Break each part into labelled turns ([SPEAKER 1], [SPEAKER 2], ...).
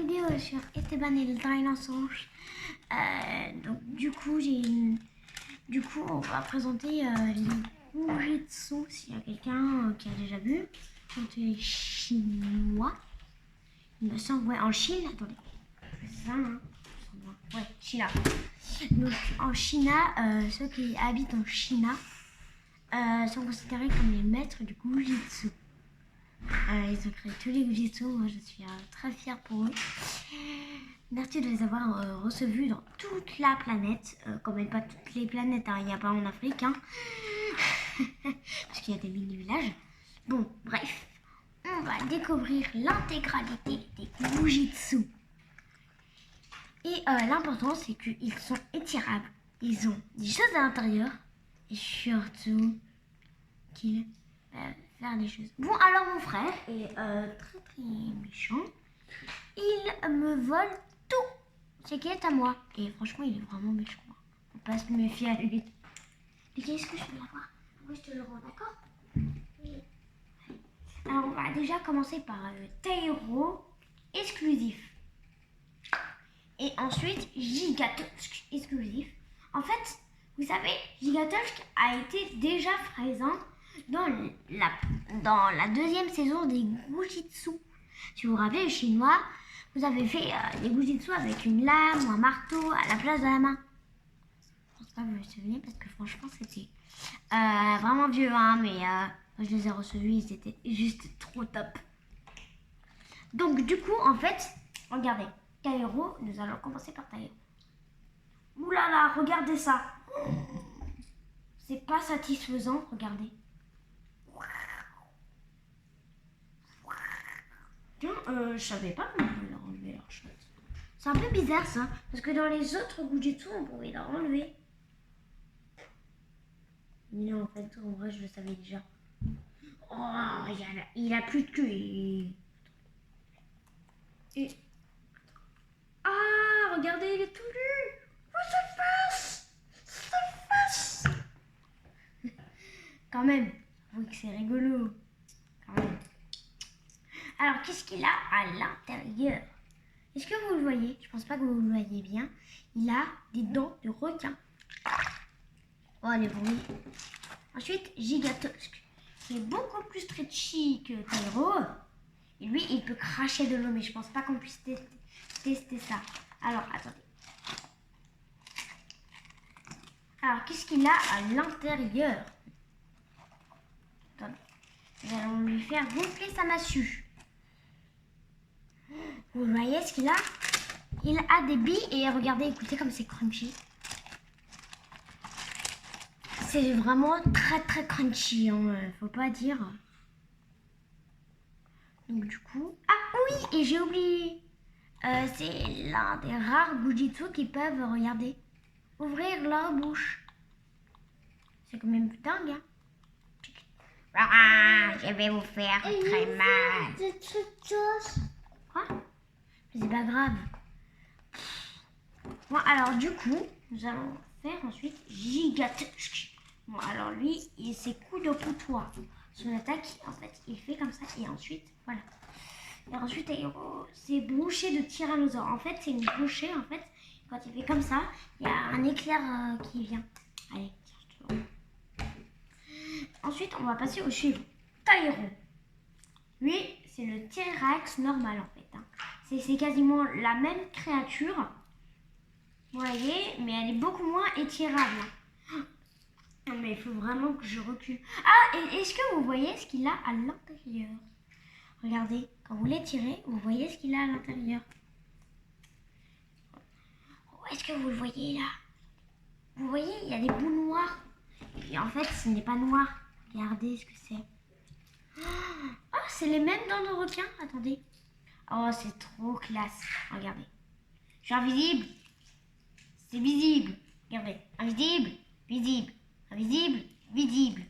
[SPEAKER 1] vidéo sur Esteban et le dinosaure. Donc du coup on va présenter les Gujitsu s'il y a quelqu'un qui a déjà vu. Donc les Chinois. Il me semble, ouais, en Chine, attendez. C'est ça, hein? Ouais, Chine. Donc en Chine, ceux qui habitent en Chine sont considérés comme les maîtres du Gujitsu. Ils ont créé tous les Gujitsu, moi je suis très fière pour eux. Merci de les avoir reçus dans toute la planète, quand même pas toutes les planètes, hein. Il n'y a pas en Afrique, hein. Parce qu'il y a des mini-villages. Bon, bref, on va découvrir l'intégralité des Gujitsu. Et l'important c'est qu'ils sont étirables, ils ont des choses à l'intérieur et surtout qu'ils faire des choses. Bon, alors mon frère est très très méchant. Il me vole tout ce qui est à moi. Et franchement, il est vraiment méchant. Faut pas se méfier à lui. Mais qu'est-ce que je peux l'avoir? Moi, je te le rends, d'accord? Oui. Alors, on va déjà commencer par Tairo exclusif. Et ensuite, Gigatosk exclusif. En fait, vous savez, Gigatosk a été déjà présent dans la deuxième saison des Gujitsu. Si vous vous rappelez, les Chinois, vous avez fait des Gujitsu avec une lame ou un marteau à la place de la main. Je pense pas que vous vous souvenez parce que franchement, c'était vraiment vieux, hein, mais quand je les ai reçus, ils étaient juste trop top. Donc, du coup, en fait, regardez, Tairo, nous allons commencer par Tairo. Oulala, regardez ça. C'est pas satisfaisant, regardez. Tiens, je savais pas qu'on pouvait leur enlever leur chose. C'est un peu bizarre ça, parce que dans les autres Gujitsu, on pouvait leur enlever. Mais non, en fait, en vrai, je le savais déjà. Oh, il a plus de queue. Et... Ah, regardez, il est tout nu. Oh, sa face. Sa face. Quand même, oui que c'est rigolo. Quand même. Alors, qu'est-ce qu'il a à l'intérieur? Est-ce que vous le voyez? Je pense pas que vous le voyez bien. Il a des dents de requin. Oh, les bruits. Ensuite, Gigatosk, qui est beaucoup plus stretchy que Tairo. Et lui, il peut cracher de l'eau, mais je pense pas qu'on puisse tester ça. Alors, attendez. Alors, qu'est-ce qu'il a à l'intérieur? Attendez. Nous allons lui faire gonfler sa massue. Vous voyez ce qu'il a? Il a des billes et regardez, écoutez comme c'est crunchy. C'est vraiment très très crunchy, hein, faut pas dire. Donc du coup... Ah oui, et j'ai oublié. C'est l'un des rares Gujitsu qui peuvent, regardez, ouvrir leur bouche. C'est quand même dingue, hein. Ah, je vais vous faire très mal. Quoi? Mais c'est pas grave. Bon, alors du coup, nous allons faire ensuite Gigatosk. Bon, alors lui, il ses coups de couteau. Son attaque, en fait, il fait comme ça. Et ensuite, voilà. Et ensuite, c'est bouchée de tyrannosaure. En fait, c'est une bouchée, en fait. Quand il fait comme ça, il y a un éclair qui vient. Allez, tiens, ensuite, on va passer au suivant. Tairo. Lui, c'est le T-Rex normal, en fait. Hein. C'est quasiment la même créature. Vous voyez, mais elle est beaucoup moins étirable. Non, mais il faut vraiment que je recule. Ah, et est-ce que vous voyez ce qu'il a à l'intérieur? Regardez, quand vous l'étirez, vous voyez ce qu'il a à l'intérieur. Est-ce que vous le voyez là? Vous voyez, il y a des bouts noirs. Et en fait, ce n'est pas noir. Regardez ce que c'est. Oh, c'est les mêmes dents de requin. Attendez. Oh, c'est trop classe. Regardez. Je suis invisible. C'est visible. Regardez. Invisible, visible. Invisible, visible.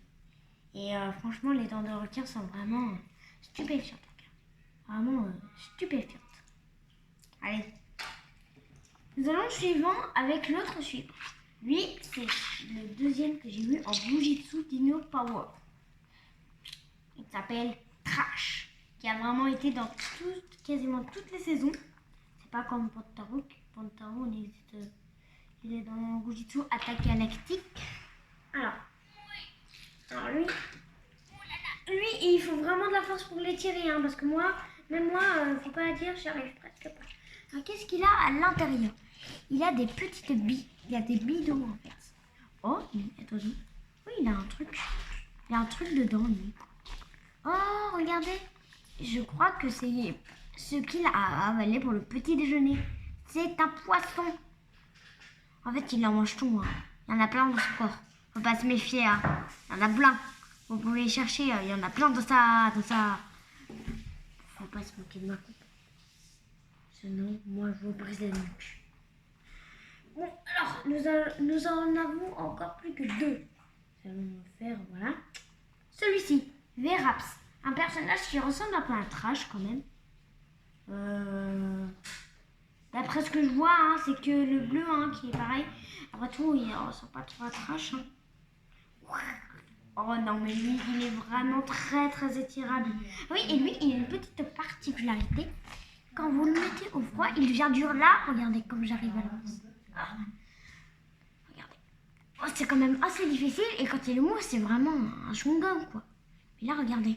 [SPEAKER 1] Et franchement, les dents de requin sont vraiment stupéfiantes. Vraiment stupéfiantes. Allez. Nous allons le suivant avec l'autre suivant. Lui, c'est le deuxième que j'ai vu en Gujitsu Dino Power. Il s'appelle Trash, qui a vraiment été dans quasiment toutes les saisons. pas comme Pantaro. Pantaro, il est dans Gujitsu Attaque Galactique. Alors lui, il faut vraiment de la force pour les tirer, hein, parce que même moi, faut pas dire, j'y arrive presque pas. Alors, qu'est-ce qu'il a à l'intérieur? Il a des petites billes, il a des billes d'eau en fait. Oh, attendez. Oui, il a un truc. Il y a un truc dedans, lui. Oh, regardez. Je crois que c'est ce qu'il a avalé pour le petit déjeuner. C'est un poisson. En fait, il en mange tout. Hein. Il y en a plein dans son corps. Faut pas se méfier. Hein. Il y en a plein. Vous pouvez chercher. Il y en a plein dans ça. Faut pas se moquer de ma coupe. Sinon, moi, je vous brise la nuque. Bon, alors, nous en avons encore plus que deux. Nous allons faire, voilà. Celui-ci, Veraps. Un personnage qui ressemble un peu à un trash quand même. D'après ce que je vois, hein, c'est que le bleu hein, qui est pareil. Après tout, il ressemble pas trop à trash. Hein. Oh non, mais lui, il est vraiment très très étirable. Oui, et lui, il a une petite particularité. Quand vous le mettez au froid, il devient dur là. Regardez comme j'arrive à l'avance. Regardez. Oh, c'est quand même assez difficile. Et quand il est mou, c'est vraiment un chewing-gum, quoi. Et là, regardez.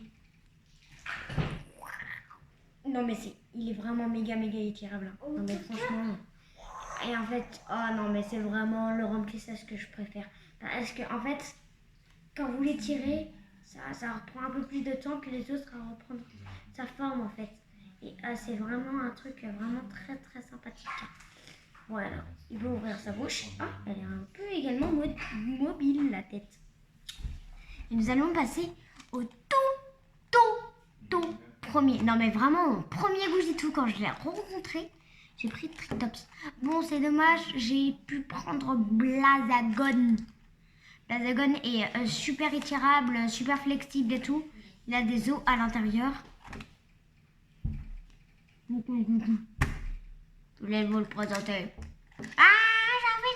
[SPEAKER 1] Non, mais il est vraiment méga étirable. Hein. Non, mais franchement. Et en fait, oh non, mais c'est vraiment le remplissage que je préfère. Parce que, en fait, quand vous l'étirez, ça reprend un peu plus de temps que les autres à reprendre sa forme, en fait. Et c'est vraiment un truc vraiment très très sympathique. Voilà, il peut ouvrir sa bouche. Ah, elle est un peu également mobile, la tête. Et nous allons passer au tout premier. Non mais vraiment, mon premier Gujitsu, quand je l'ai rencontré, j'ai pris Tritops. Bon, c'est dommage, j'ai pu prendre Blazagon. Blazagon est super étirable, super flexible et tout. Il a des os à l'intérieur. Je voulais vous le présenter. Ah,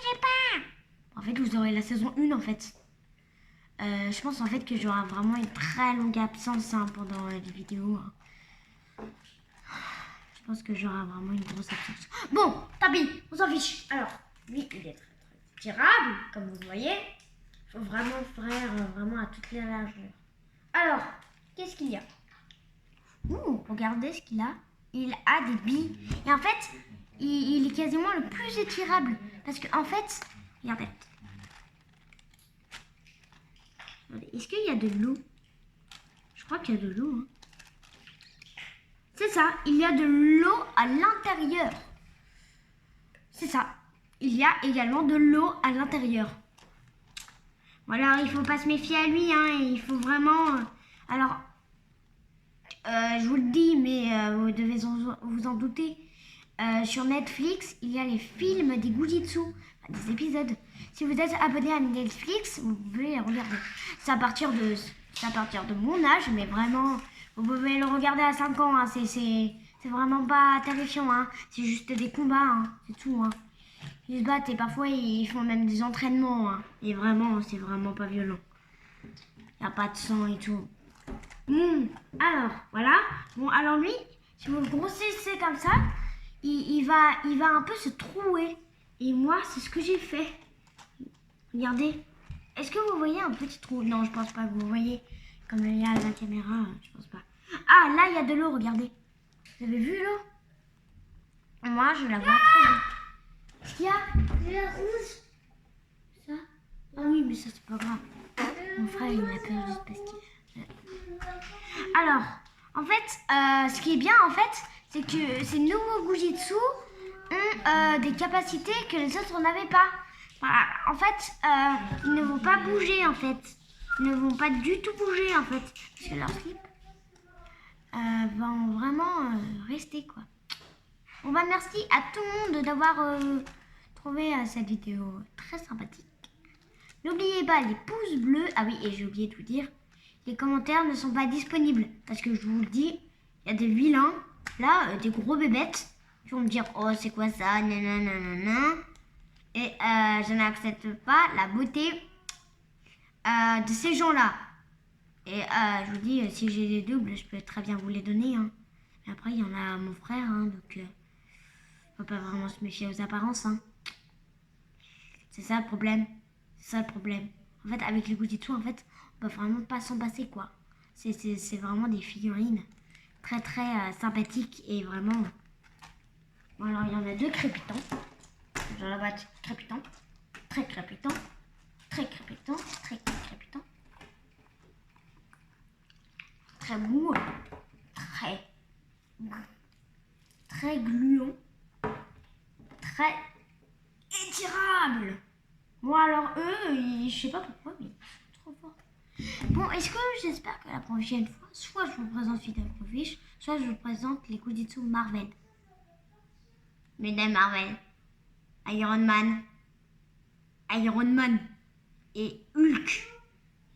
[SPEAKER 1] j'ai pas. En fait, vous aurez la saison 1 en fait. Je pense en fait que j'aurai vraiment une très longue absence hein, pendant les vidéos. Hein. Je pense que j'aurai vraiment une grosse absence. Bon, tant pis, on s'en fiche. Alors, lui, il est très très tirable, comme vous voyez. Il faut vraiment faire vraiment à toutes les largeurs. Alors, qu'est-ce qu'il y a? Regardez ce qu'il a. Il a des billes. Et en fait, il est quasiment le plus étirable. Parce que en fait, regardez. Est-ce qu'il y a de l'eau? Je crois qu'il y a de l'eau. Hein. C'est ça, il y a de l'eau à l'intérieur. C'est ça. Il y a également de l'eau à l'intérieur. Voilà, il faut pas se méfier à lui. Hein, il faut vraiment... alors, je vous le dis, mais vous devez vous en douter. Sur Netflix, il y a les films des Gujitsu, des épisodes. Si vous êtes abonné à Netflix, vous pouvez les regarder. C'est à partir de mon âge, mais vraiment, vous pouvez le regarder à 5 ans. Hein. C'est vraiment pas terrifiant. Hein. C'est juste des combats, hein. C'est tout. Hein. Ils se battent et parfois ils font même des entraînements. Hein. Et vraiment, c'est vraiment pas violent. Il n'y a pas de sang et tout. Alors, voilà. Bon, alors lui, si vous le grossissez comme ça, il va un peu se trouer. Et moi, c'est ce que j'ai fait. Regardez. Est-ce que vous voyez un petit trou? Non, je pense pas que vous voyez. Comme il y a la caméra, je pense pas. Ah, là, il y a de l'eau, regardez. Vous avez vu l'eau? Moi, je la vois très bien. Qu'est-ce qu'il y a? La rouge. Ça? Ah oui, mais ça, c'est pas grave. Mon frère, il a peur juste parce qu'il... Alors, en fait, ce qui est bien, en fait, c'est que ces nouveaux Gujitsu ont des capacités que les autres n'avaient pas. Voilà, en fait, ils ne vont pas bouger, en fait. Ils ne vont pas du tout bouger, en fait. Parce que leurs slips vont vraiment rester, quoi. Bon, bah, merci à tout le monde d'avoir trouvé cette vidéo très sympathique. N'oubliez pas les pouces bleus. Ah oui, et j'ai oublié de vous dire, les commentaires ne sont pas disponibles. Parce que je vous le dis, il y a des vilains, là, des gros bébêtes, qui vont me dire, oh, c'est quoi ça, nanana. Et je n'accepte pas la beauté de ces gens-là. Et je vous dis, si j'ai des doubles, je peux très bien vous les donner. Hein. Et après, il y en a mon frère, hein, donc Faut pas vraiment se méfier aux apparences, hein. C'est ça le problème. C'est ça le problème. En fait, avec les Goujitsu, en fait, on peut vraiment pas s'en passer, quoi. C'est vraiment des figurines très très sympathiques et vraiment... Bon, alors, il y en a deux crépitants. Dans la boîte, crépitant, très crépitant, très crépitant, très crépitant. Très mou, très gluant, très étirable. Bon alors eux, je sais pas pourquoi, mais ils sont trop forts. Bon, est-ce que j'espère que la prochaine fois, soit je vous présente Fidel Profish, soit je vous présente les Goujitsu Marvel. Mesdames Marvel, Iron Man et Hulk.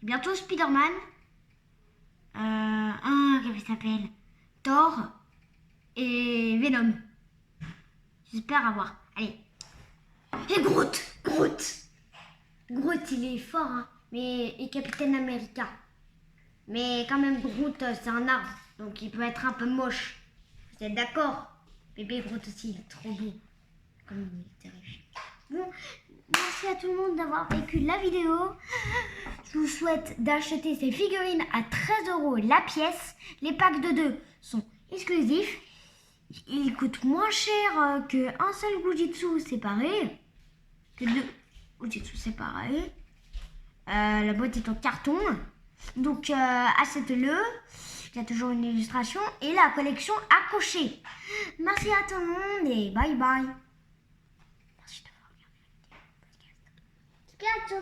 [SPEAKER 1] Et bientôt Spider-Man. Comment il s'appelle? Thor et Venom. J'espère avoir. Allez. Et Groot, il est fort, hein. Mais et Capitaine America. Mais quand même, Groot, c'est un arbre, donc il peut être un peu moche. Vous êtes d'accord? Bébé Groot aussi, il est trop beau. Comme il est terrifiant. Bon, merci à tout le monde d'avoir vécu la vidéo. Je vous souhaite d'acheter ces figurines à 13 € la pièce. Les packs de 2 sont exclusifs. Ils coûtent moins cher qu'un seul Goujitsu séparé. Que 2 Goujitsu séparés. La boîte est en carton. Donc achetez-le. Il y a toujours une illustration et la collection à cocher. Merci à tout le monde et bye bye. Merci d'avoir regardé la vidéo podcast.